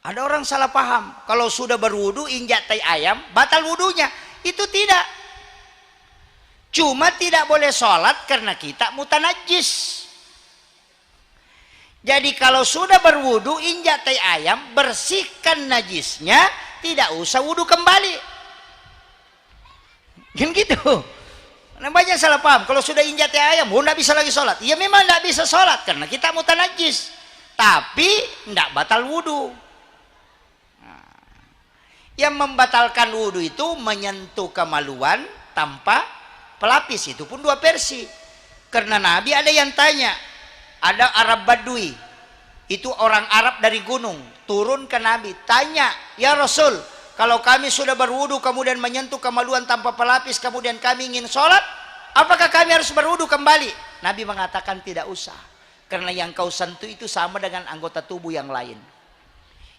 Speaker 1: Ada orang salah paham, kalau sudah berwudu injak tai ayam batal wudunya. Itu tidak. Cuma tidak boleh sholat karena kita mutanajis. Jadi kalau sudah berwudu injak tai ayam, bersihkan najisnya, tidak usah wudu kembali. Kan gitu. Nah, banyak salah paham, kalau sudah injak tai ayam, tidak bisa lagi sholat. Ya memang tidak bisa sholat karena kita mutanajis. Tapi tidak batal wudu. Yang membatalkan wudhu itu menyentuh kemaluan tanpa pelapis. Itu pun dua versi. Karena Nabi ada yang tanya, ada Arab Badui, itu orang Arab dari gunung, turun ke Nabi, tanya, ya Rasul, kalau kami sudah berwudhu kemudian menyentuh kemaluan tanpa pelapis, kemudian kami ingin sholat, apakah kami harus berwudhu kembali? Nabi mengatakan tidak usah, karena yang kau sentuh itu sama dengan anggota tubuh yang lain.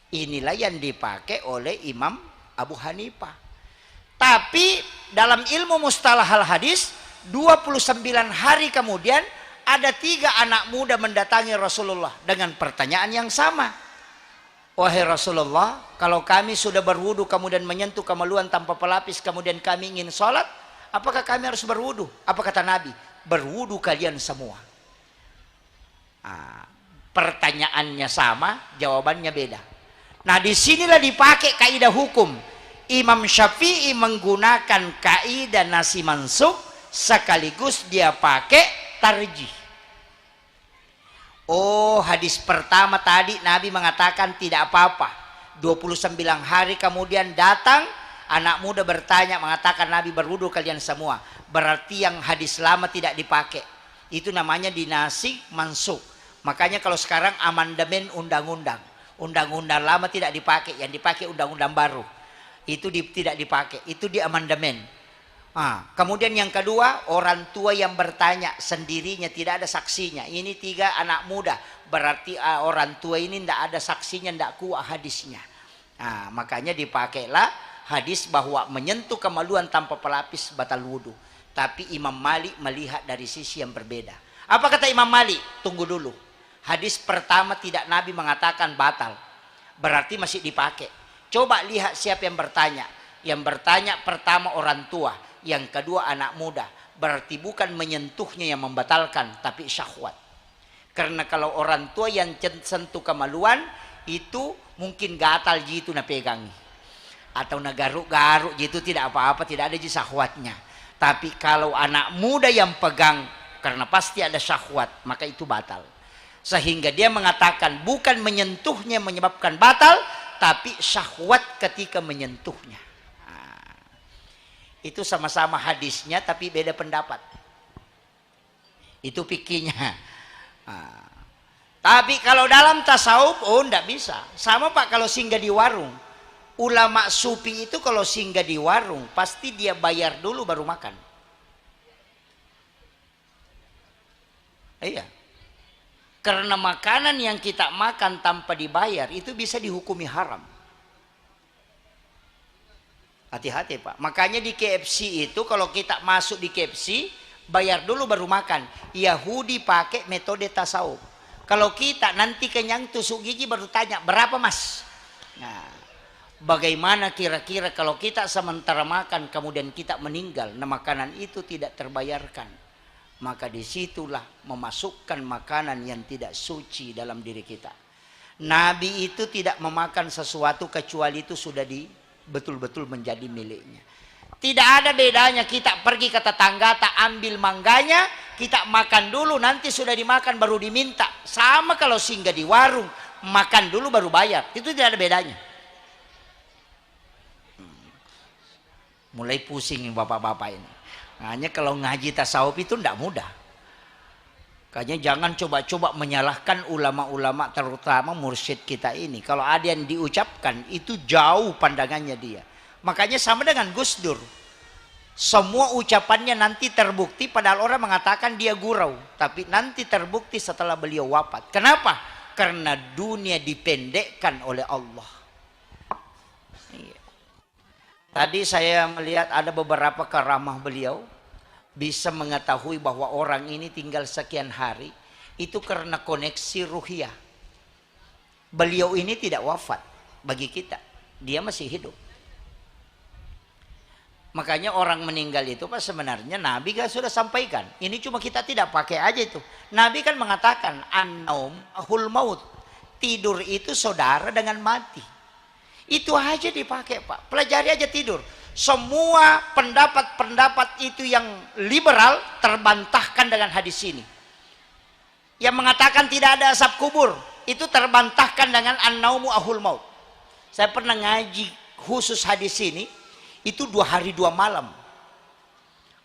Speaker 1: Inilah yang dipakai oleh Imam Abu Hanifah. Tapi dalam ilmu mustalah al-hadis, 29 hari kemudian ada 3 anak muda mendatangi Rasulullah dengan pertanyaan yang sama. Wahai Rasulullah, kalau kami sudah berwudu kemudian menyentuh kemaluan tanpa pelapis, kemudian kami ingin sholat, apakah kami harus berwudu? Apa kata Nabi? Berwudu kalian semua. Pertanyaannya sama, jawabannya beda. Nah, disinilah dipakai kaidah hukum. Imam Syafi'i menggunakan kaidah nasi mansuk, sekaligus dia pakai tarjih. Oh, hadis pertama tadi Nabi mengatakan tidak apa-apa. 29 hari kemudian datang anak muda bertanya, mengatakan Nabi berwudu kalian semua. Berarti yang hadis lama tidak dipakai. Itu namanya dinasih mansuk. Makanya kalau sekarang amandemen undang-undang, undang-undang lama tidak dipakai, yang dipakai undang-undang baru. Itu tidak dipakai, itu di amandemen. Kemudian yang kedua, orang tua yang bertanya sendirinya, tidak ada saksinya. Ini 3 anak muda, berarti orang tua ini tidak ada saksinya, tidak kuat hadisnya. Makanya dipakailah hadis bahwa menyentuh kemaluan tanpa pelapis batal wudu. Tapi Imam Malik melihat dari sisi yang berbeda. Apa kata Imam Malik? Tunggu dulu. Hadis pertama tidak Nabi mengatakan batal, berarti masih dipakai. Coba lihat siapa yang bertanya. Yang bertanya pertama orang tua, yang kedua anak muda. Berarti bukan menyentuhnya yang membatalkan, tapi syahwat. Karena kalau orang tua yang sentuh kemaluan, itu mungkin gatal gitu na pegangi. Atau na garuk-garuk gitu, tidak apa-apa, tidak ada syahwatnya. Tapi kalau anak muda yang pegang karena pasti ada syahwat, maka itu batal. Sehingga dia mengatakan bukan menyentuhnya menyebabkan batal, tapi syahwat ketika menyentuhnya. Nah, itu sama-sama hadisnya tapi beda pendapat. Itu fikihnya. Nah, tapi kalau dalam tasawuf, oh enggak bisa. Sama Pak kalau singgah di warung. Ulama sufi itu kalau singgah di warung, pasti dia bayar dulu baru makan. Iya. Karena makanan yang kita makan tanpa dibayar, itu bisa dihukumi haram. Hati-hati Pak. Makanya di KFC itu, kalau kita masuk di KFC, bayar dulu baru makan. Yahudi pakai metode tasawuf. Kalau kita nanti kenyang tusuk gigi baru tanya, berapa mas? Nah, bagaimana kira-kira kalau kita sementara makan kemudian kita meninggal, nah makanan itu tidak terbayarkan, maka disitulah memasukkan makanan yang tidak suci dalam diri kita. Nabi itu tidak memakan sesuatu kecuali itu sudah betul-betul menjadi miliknya. Tidak ada bedanya kita pergi ke tetangga, tak ambil mangganya, kita makan dulu, nanti sudah dimakan baru diminta. Sama kalau singgah di warung, makan dulu baru bayar, itu tidak ada bedanya. Mulai pusing bapak-bapak ini. Hanya kalau ngaji tasawuf itu tidak mudah. Makanya jangan coba-coba menyalahkan ulama-ulama, terutama mursyid kita ini. Kalau ada yang diucapkan itu jauh pandangannya dia. Makanya sama dengan Gus Dur. Semua ucapannya nanti terbukti, padahal orang mengatakan dia gurau. Tapi nanti terbukti setelah beliau wafat. Kenapa? Karena dunia dipendekkan oleh Allah. Tadi saya melihat ada beberapa karamah beliau. Bisa mengetahui bahwa orang ini tinggal sekian hari. Itu karena koneksi ruhiyah. Beliau ini tidak wafat bagi kita. Dia masih hidup. Makanya orang meninggal itu Pak, sebenarnya Nabi kan sudah sampaikan. Ini cuma kita tidak pakai aja itu. Nabi kan mengatakan an-naum ahul maut. Tidur itu saudara dengan mati. Itu aja dipakai Pak. Pelajari aja tidur. Semua pendapat-pendapat itu yang liberal terbantahkan dengan hadis ini. Yang mengatakan tidak ada azab kubur, itu terbantahkan dengan an-naumu ahul maut. Saya pernah ngaji khusus hadis ini. Itu 2 hari 2 malam.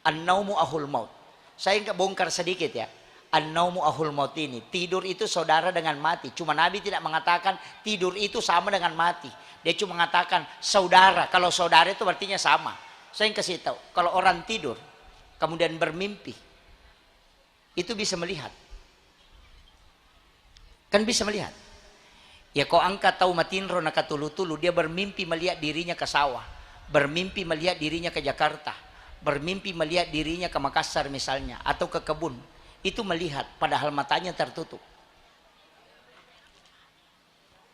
Speaker 1: An-naumu ahul maut. Saya nggak bongkar sedikit ya. An-naumu ahul maut ini. Tidur itu saudara dengan mati. Cuma Nabi tidak mengatakan tidur itu sama dengan mati. Dia cuma mengatakan saudara. Kalau saudara itu artinya sama. Saya kasih tahu. Kalau orang tidur kemudian bermimpi. Itu bisa melihat. Kan bisa melihat. Ya kau angkat tahu matinro nakatulu-tulu. Dia bermimpi melihat dirinya ke sawah. Bermimpi melihat dirinya ke Jakarta, bermimpi melihat dirinya ke Makassar misalnya, atau ke kebun. Itu melihat, padahal matanya tertutup.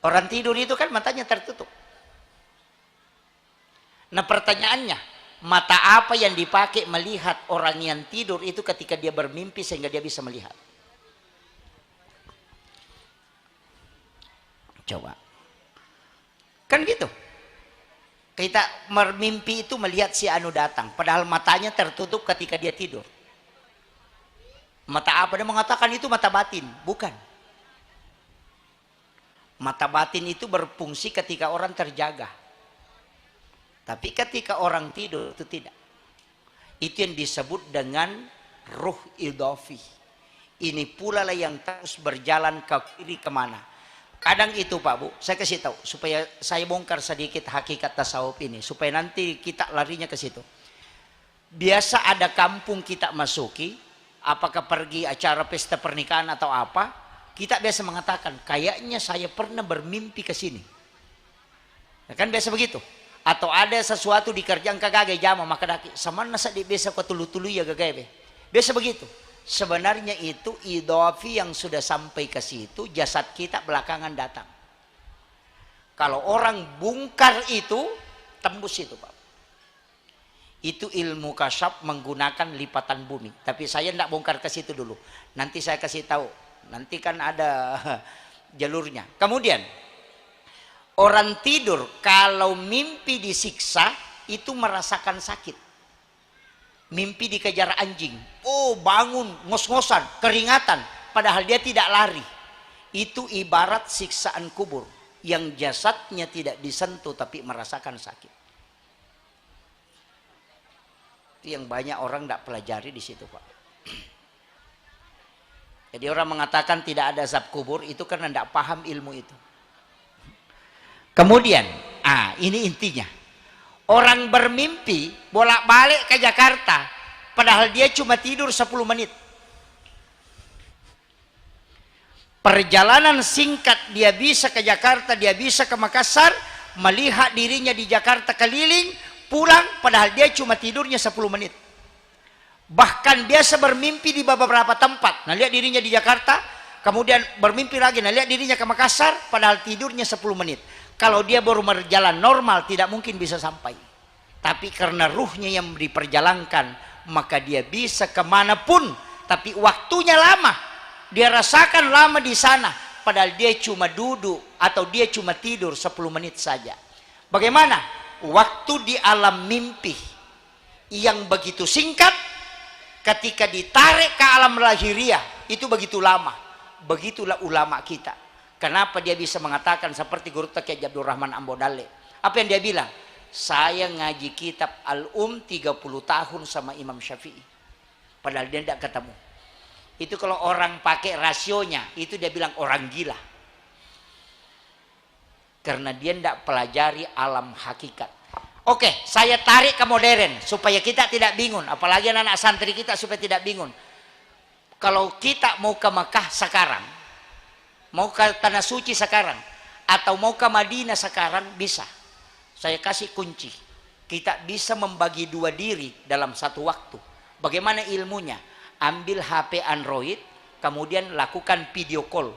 Speaker 1: Orang tidur itu kan matanya tertutup. Nah pertanyaannya, mata apa yang dipakai melihat orang yang tidur itu ketika dia bermimpi sehingga dia bisa melihat? Coba. Kan gitu. Kita bermimpi itu melihat si anu datang, padahal matanya tertutup ketika dia tidur. Mata apa? Dia mengatakan itu mata batin, bukan. Mata batin itu berfungsi ketika orang terjaga. Tapi ketika orang tidur itu tidak. Itu yang disebut dengan ruh idafi. Ini pula lah yang terus berjalan ke kiri kemana. Kadang itu Pak Bu, saya kasih tahu supaya saya bongkar sedikit hakikat tasawuf ini supaya nanti kita larinya ke situ. Biasa ada kampung kita masuki, apakah pergi acara pesta pernikahan atau apa, kita biasa mengatakan kayaknya saya pernah bermimpi ke sini. Ya kan biasa begitu. Atau ada sesuatu di kerjaan kagak jama maka daki sama nasa di biasa kau tulu-tulu ya gagak. Biasa begitu. Sebenarnya itu idafi yang sudah sampai ke situ, jasad kita belakangan datang. Kalau orang bongkar itu, tembus itu Pak. Itu ilmu kasyaf menggunakan lipatan bumi. Tapi saya tidak bongkar ke situ dulu. Nanti saya kasih tahu. Nanti kan ada jalurnya. Kemudian, orang tidur kalau mimpi disiksa, itu merasakan sakit. Mimpi dikejar anjing. oh bangun, ngos-ngosan, keringatan, padahal dia tidak lari. Itu ibarat siksaan kubur, yang jasadnya tidak disentuh tapi merasakan sakit. Itu yang banyak orang tidak pelajari di situ, Pak. Jadi orang mengatakan tidak ada azab kubur itu karena tidak paham ilmu itu. Kemudian, ini intinya. Orang bermimpi bolak-balik ke Jakarta, padahal dia cuma tidur 10 menit. Perjalanan singkat, dia bisa ke Jakarta, dia bisa ke Makassar, melihat dirinya di Jakarta keliling, pulang, padahal dia cuma tidurnya 10 menit. Bahkan biasa bermimpi di beberapa tempat, nah lihat dirinya di Jakarta, kemudian bermimpi lagi, nah lihat dirinya ke Makassar, padahal tidurnya 10 menit. Kalau dia baru berjalan normal, tidak mungkin bisa sampai. Tapi karena ruhnya yang diperjalankan, maka dia bisa kemanapun, tapi waktunya lama. Dia rasakan lama di sana, padahal dia cuma duduk atau dia cuma tidur 10 menit saja. Bagaimana? Waktu di alam mimpi yang begitu singkat, ketika ditarik ke alam lahiriah, itu begitu lama. Begitulah ulama kita. Kenapa dia bisa mengatakan seperti Guru Kiai Abdul Rahman Ambodale? Apa yang dia bilang? Saya ngaji kitab Al-Um 30 tahun sama Imam Syafi'i. Padahal dia tidak ketemu. Itu kalau orang pakai rasionya, itu dia bilang orang gila. Karena dia tidak pelajari alam hakikat. Oke, saya tarik ke modern supaya kita tidak bingung. Apalagi anak-anak santri kita supaya tidak bingung. Kalau kita mau ke Mekah sekarang, mau ke Tanah Suci sekarang, atau mau ke Madinah sekarang, bisa. Saya kasih kunci. Kita bisa membagi 2 diri dalam satu waktu. Bagaimana ilmunya? Ambil HP Android, kemudian lakukan video call.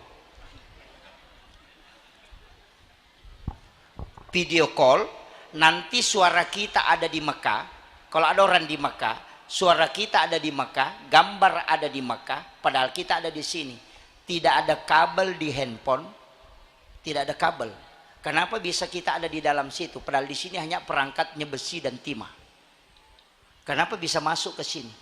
Speaker 1: Video call, nanti suara kita ada di Mekah. Kalau ada orang di Mekah, suara kita ada di Mekah, gambar ada di Mekah, padahal kita ada di sini. Tidak ada kabel di handphone, tidak ada kabel. Kenapa bisa kita ada di dalam situ? Padahal di sini hanya perangkatnya besi dan timah. Kenapa bisa masuk ke sini?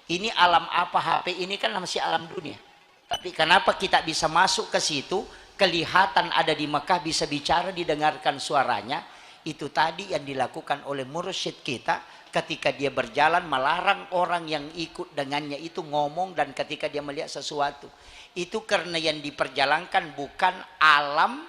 Speaker 1: Ini alam apa? HP ini kan masih alam dunia. Tapi kenapa kita bisa masuk ke situ? Kelihatan ada di Mekah, bisa bicara, didengarkan suaranya. Itu tadi yang dilakukan oleh mursyid kita ketika dia berjalan melarang orang yang ikut dengannya itu ngomong, dan ketika dia melihat sesuatu. Itu karena yang diperjalankan bukan alam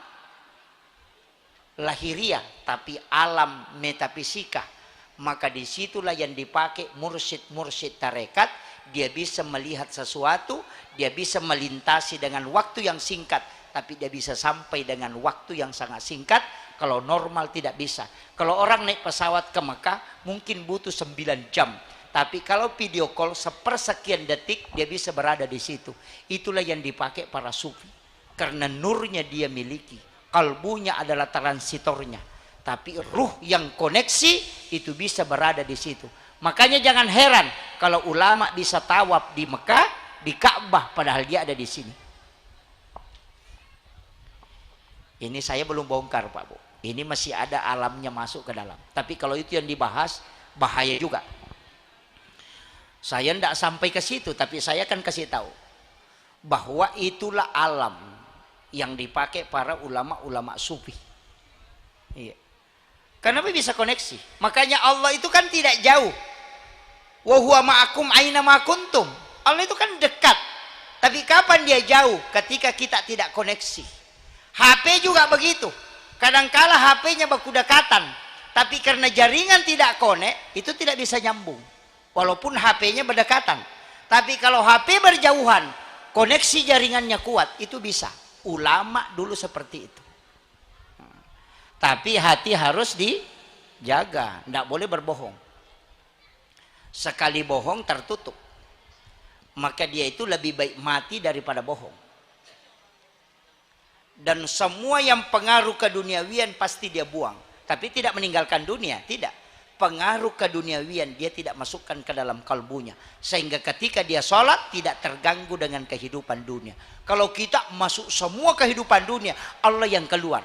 Speaker 1: lahiriah, tapi alam metafisika. Maka disitulah yang dipakai mursyid-mursyid tarekat. Dia bisa melihat sesuatu, dia bisa melintasi dengan waktu yang singkat, tapi dia bisa sampai dengan waktu yang sangat singkat. Kalau normal tidak bisa. Kalau orang naik pesawat ke Mekah mungkin butuh 9 jam. Tapi kalau video call sepersekian detik dia bisa berada di situ. Itulah yang dipakai para sufi. Karena nurnya dia miliki. Kalbunya adalah transitornya. Tapi ruh yang koneksi itu bisa berada di situ. Makanya jangan heran kalau ulama bisa tawaf di Mekah, di Ka'bah, padahal dia ada di sini. Ini saya belum bongkar, Pak Bu. Ini masih ada alamnya masuk ke dalam. Tapi kalau itu yang dibahas, bahaya juga. Saya tidak sampai ke situ, tapi saya akan kasih tahu bahwa itulah alam yang dipakai para ulama-ulama sufi. Iya. Kenapa bisa koneksi? Makanya Allah itu kan tidak jauh. Wa huwa ma'akum aina ma kuntum. Allah itu kan dekat. Tapi kapan dia jauh? Ketika kita tidak koneksi. HP juga begitu. Kadangkala HP-nya baku dekatan, tapi karena jaringan tidak connect, itu tidak bisa nyambung. Walaupun HP-nya berdekatan. Tapi kalau HP berjauhan, koneksi jaringannya kuat, itu bisa. Ulama dulu seperti itu. Tapi hati harus dijaga, tidak boleh berbohong. Sekali bohong tertutup. Maka dia itu lebih baik mati daripada bohong. Dan semua yang pengaruh keduniawian pasti dia buang. Tapi tidak meninggalkan dunia, tidak. Pengaruh keduniawian dia tidak masukkan ke dalam kalbunya. Sehingga ketika dia sholat tidak terganggu dengan kehidupan dunia. Kalau kita masuk semua kehidupan dunia, Allah yang keluar.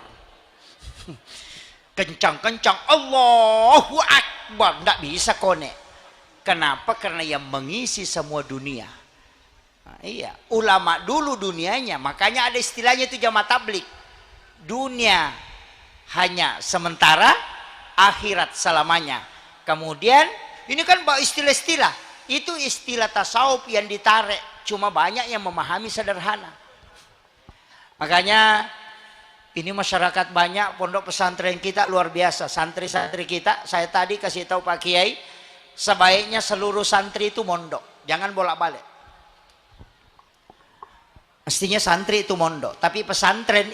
Speaker 1: Kencang-kencang Allahu Akbar, tidak bisa connect.
Speaker 2: Kenapa? Karena yang mengisi semua dunia. Nah, iya, ulama dulu dunianya, makanya ada istilahnya itu jamaah tablik. Dunia hanya sementara, akhirat selamanya. Kemudian ini kan istilah-istilah, itu istilah tasawuf yang ditarik, cuma banyak yang memahami sederhana. Makanya ini masyarakat banyak, pondok pesantren kita luar biasa, santri-santri kita. Saya tadi kasih tahu Pak Kiai, sebaiknya seluruh santri itu mondok, jangan bolak-balik. Mestinya santri itu mondok, tapi pesantren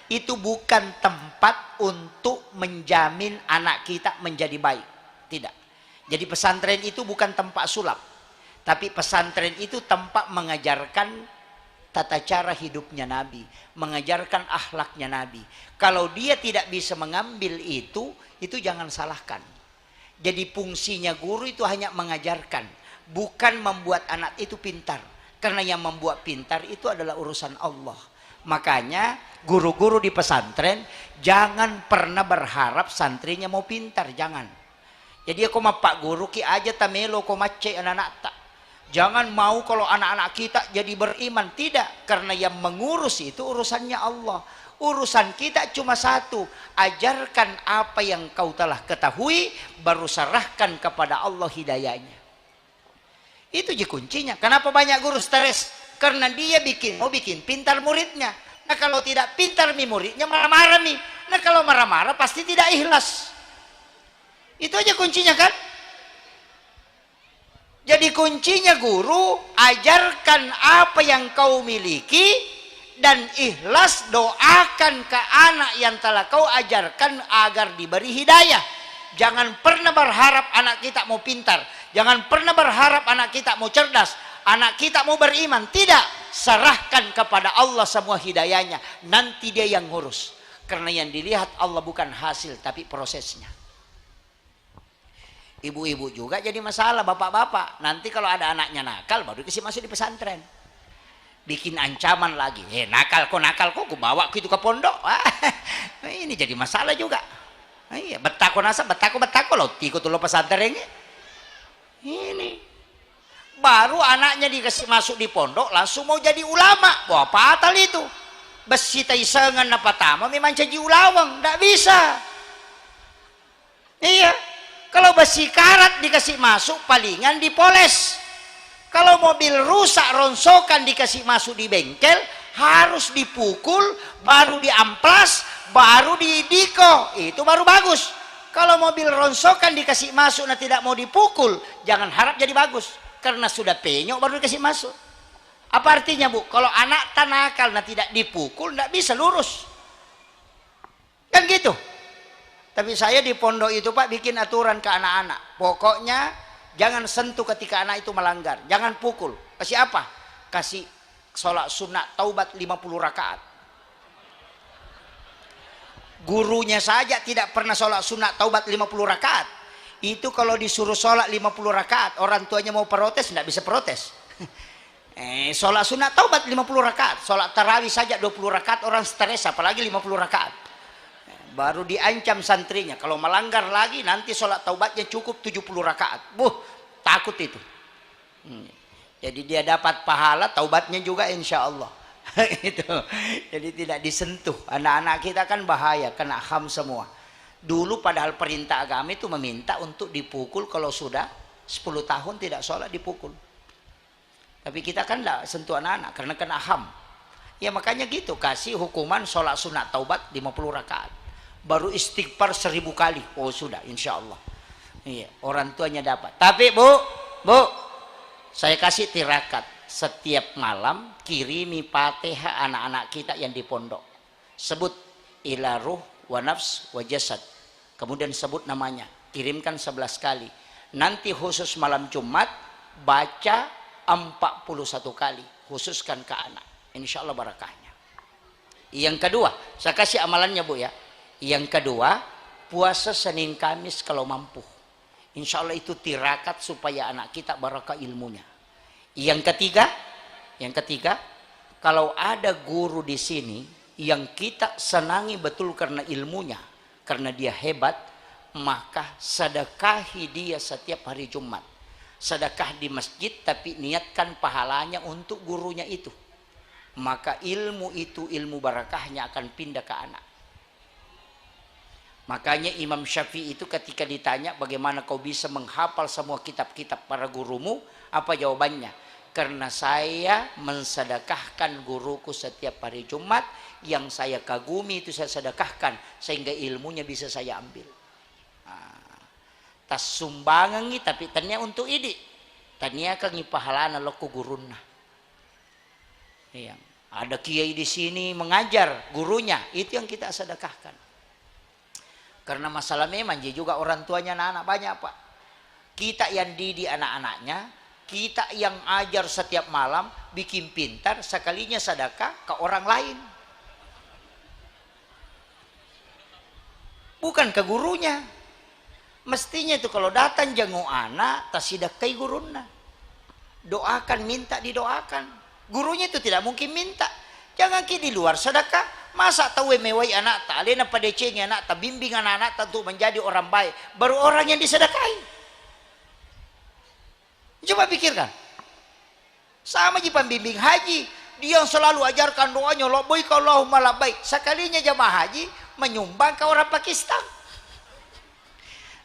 Speaker 2: itu bukan tempat untuk menjamin anak kita menjadi baik. Tidak. Jadi pesantren itu bukan tempat sulap, tapi pesantren itu tempat mengajarkan tata cara hidupnya Nabi, mengajarkan akhlaknya Nabi. Kalau dia tidak bisa mengambil itu jangan salahkan. Jadi fungsinya guru itu hanya mengajarkan, bukan membuat anak itu pintar. Karena yang membuat pintar itu adalah urusan Allah. Makanya guru-guru di pesantren jangan pernah berharap santrinya mau pintar, jangan. Jadi aku mah Pak Guru ki aja tamelo ko macet anak-anak tak. Jangan mau kalau anak-anak kita jadi beriman, tidak. Karena yang mengurus itu urusannya Allah. Urusan kita cuma satu, ajarkan apa yang kau telah ketahui, baru serahkan kepada Allah hidayahnya. Itu je kuncinya. Kenapa banyak guru stres? Karena dia mau bikin pintar muridnya. Nah kalau tidak pintar muridnya marah-marah nih. Nah kalau marah-marah pasti tidak ikhlas. Itu aja kuncinya kan? Jadi kuncinya guru, ajarkan apa yang kau miliki dan ikhlas doakan ke anak yang telah kau ajarkan agar diberi hidayah. Jangan pernah berharap anak kita mau pintar. Jangan pernah berharap anak kita mau cerdas. Anak kita mau beriman. Tidak. Serahkan kepada Allah semua hidayahnya. Nanti dia yang ngurus. Karena yang dilihat Allah bukan hasil, tapi prosesnya. Ibu-ibu juga jadi masalah, bapak-bapak. Nanti kalau ada anaknya nakal, baru dikasih masuk di pesantren. Bikin ancaman lagi. Nakal kok gue bawa itu ke pondok. Ini jadi masalah juga. Iya, betako lo ikut lo pesantren ini. Baru anaknya dikasih masuk di pondok langsung mau jadi ulama. Wah, patal itu. Besi taisengan apa tama memang jadi ulawang, enggak bisa. Iya. Kalau besi karat dikasih masuk palingan dipoles. Kalau mobil rusak ronsokan dikasih masuk di bengkel harus dipukul, baru diamplas, baru didiko, itu baru bagus. Kalau mobil ronsokan dikasih masuk nah tidak mau dipukul, jangan harap jadi bagus. Karena sudah penyok baru dikasih masuk. Apa artinya Bu? Kalau anak tanakal nah tidak dipukul, tidak bisa lurus. Kan gitu. Tapi saya di pondok itu Pak bikin aturan ke anak-anak. Pokoknya jangan sentuh ketika anak itu melanggar. Jangan pukul. Kasih apa? Kasih sholat sunat taubat 50 rakaat. Gurunya saja tidak pernah sholat sunat taubat 50 rakaat. Itu kalau disuruh sholat 50 rakaat, orang tuanya mau protes, tidak bisa protes. Sholat sunat taubat 50 rakaat. Sholat tarawih saja 20 rakaat, orang stres, apalagi 50 rakaat. Baru diancam santrinya, kalau melanggar lagi nanti sholat taubatnya cukup 70 rakaat. Takut itu. Jadi dia dapat pahala, taubatnya juga insya Allah. Itu. Jadi tidak disentuh. Anak-anak kita kan bahaya, kena ham semua. Dulu padahal perintah agama itu meminta untuk dipukul kalau sudah 10 tahun tidak sholat dipukul. Tapi kita kan tidak sentuh anak-anak karena kena ham. Ya makanya gitu, kasih hukuman sholat sunat taubat 50 rakaat. Baru istighfar 1000 kali. Oh sudah insya Allah. Iya, orang tuanya dapat. Tapi Bu, saya kasih tirakat. Setiap malam kirimi Fatihah anak-anak kita yang di pondok. Sebut ila ruh wa nafs wa jasad. Kemudian sebut namanya. Kirimkan 11 kali. Nanti khusus malam Jumat baca 41 kali. Khususkan ke anak. Insya Allah barakahnya. Yang kedua, saya kasih amalannya Bu ya. Yang kedua, puasa Senin Kamis kalau mampu. Insya Allah itu tirakat supaya anak kita barakah ilmunya. Yang ketiga, kalau ada guru di sini yang kita senangi betul karena ilmunya, karena dia hebat, maka sedekahi dia setiap hari Jumat. Sedekah di masjid tapi niatkan pahalanya untuk gurunya itu, maka ilmu itu, ilmu barakahnya akan pindah ke anak. Makanya Imam Syafi'i itu ketika ditanya bagaimana kau bisa menghafal semua kitab-kitab para gurumu, apa jawabannya? Karena saya mensedekahkan guruku setiap hari Jumat, yang saya kagumi itu saya sedekahkan sehingga ilmunya bisa saya ambil. Tas sumbangan ni tapi tanya untuk ini, tanya kang pahalana loku guruna. Yang ada kiai di sini mengajar gurunya, itu yang kita sedekahkan. Karena masalah memang juga orang tuanya anak-anak banyak Pak. Kita yang didik anak-anaknya, kita yang ajar setiap malam, bikin pintar, sekalinya sedekah ke orang lain. Bukan ke gurunya. Mestinya itu kalau datang jenguk anak, tasidakai guruna. Doakan, minta didoakan. Gurunya itu tidak mungkin minta. Jangan di luar sedekah. Masa tahu mewai anak tak, lena pada cengnya anak tak, bimbing anak-anak tentu menjadi orang baik. Baru orang yang disedekahi. Coba pikirkan. Sama je pembimbing haji, dia yang selalu ajarkan doanya labbaik Allahumma labbaik. Sekalinya jamaah haji menyumbang ke orang Pakistan.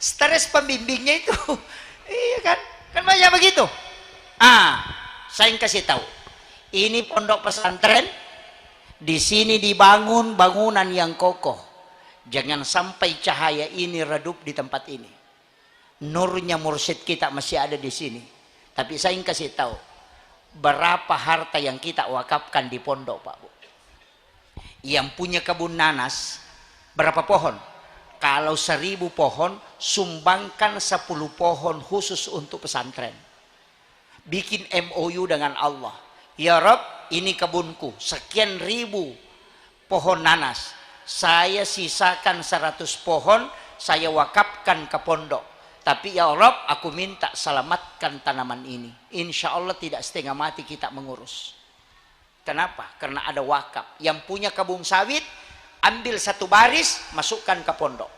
Speaker 2: Stres pembimbingnya itu. Iya kan? Kan banyak begitu. Saya kasih tahu. Ini pondok pesantren. Di sini dibangun bangunan yang kokoh. Jangan sampai cahaya ini redup di tempat ini. Nurnya mursyid kita masih ada di sini. Tapi saya ingin kasih tahu berapa harta yang kita wakafkan di pondok Pak Bu. Yang punya kebun nanas berapa pohon? Kalau 1000 pohon, sumbangkan 10 pohon khusus untuk pesantren. Bikin MOU dengan Allah. Ya Rob, ini kebunku, sekian ribu pohon nanas. Saya sisakan 100 pohon, saya wakafkan ke pondok. Tapi ya Rob, aku minta selamatkan tanaman ini. Insya Allah tidak setengah mati kita mengurus. Kenapa? Karena ada wakaf. Yang punya kebun sawit, ambil 1 baris, masukkan ke pondok.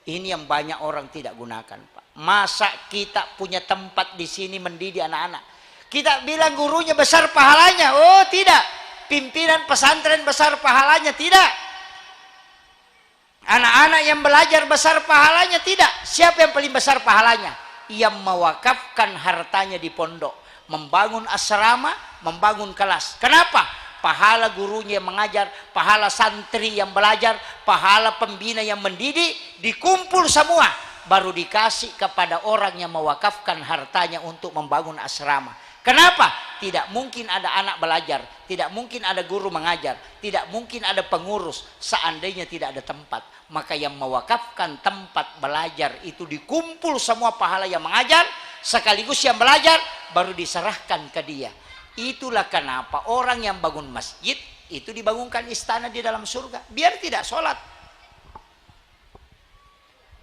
Speaker 2: Ini yang banyak orang tidak gunakan Pak. Masa kita punya tempat di sini mendidik anak-anak? Kita bilang gurunya besar pahalanya. Oh tidak. Pimpinan pesantren besar pahalanya. Tidak. Anak-anak yang belajar besar pahalanya. Tidak. Siapa yang paling besar pahalanya? Yang mewakafkan hartanya di pondok. Membangun asrama, membangun kelas. Kenapa? Pahala gurunya yang mengajar, pahala santri yang belajar, pahala pembina yang mendidik, dikumpul semua. Baru dikasih kepada orang yang mewakafkan hartanya untuk membangun asrama. Kenapa? Tidak mungkin ada anak belajar, tidak mungkin ada guru mengajar, tidak mungkin ada pengurus seandainya tidak ada tempat. Maka yang mewakafkan tempat belajar itu dikumpul semua pahala yang mengajar sekaligus yang belajar, baru diserahkan ke dia. Itulah kenapa orang yang bangun masjid itu dibangunkan istana di dalam surga, biar tidak sholat.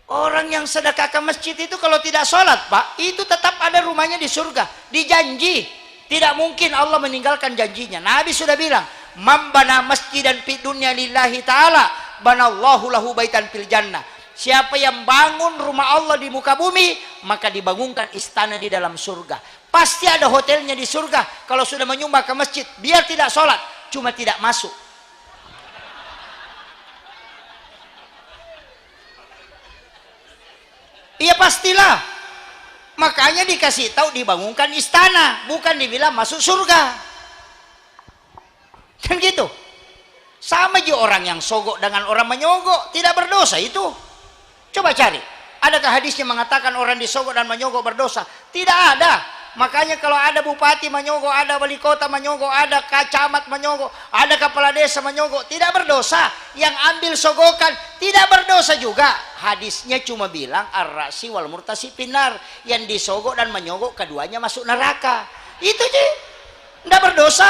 Speaker 2: Orang yang sedekah ke masjid itu kalau tidak sholat Pak, itu tetap ada rumahnya di surga. Dijanji. Tidak mungkin Allah meninggalkan janjinya. Nabi sudah bilang, man bana masjidan fid dunya lillahi ta'ala, banallahu lahu baitan fil jannah. Siapa yang bangun rumah Allah di muka bumi, maka dibangunkan istana di dalam surga. Pasti ada hotelnya di surga. Kalau sudah menyumbang ke masjid, biar tidak sholat, cuma tidak masuk. Iya pastilah. Makanya dikasih tahu dibangunkan istana, bukan dibilang masuk surga. Kan gitu. Sama aja orang yang sogok dengan orang menyogok, tidak berdosa itu. Coba cari. Adakah hadisnya mengatakan orang disogok dan menyogok berdosa? Tidak ada. Makanya kalau ada bupati menyogok, ada wali kota menyogok, ada camat menyogok, ada kepala desa menyogok, tidak berdosa. Yang ambil sogokan tidak berdosa juga. Hadisnya cuma bilang ar-rasi wal murtasi pinar, yang disogok dan menyogok keduanya masuk neraka. Itu sih, tidak berdosa.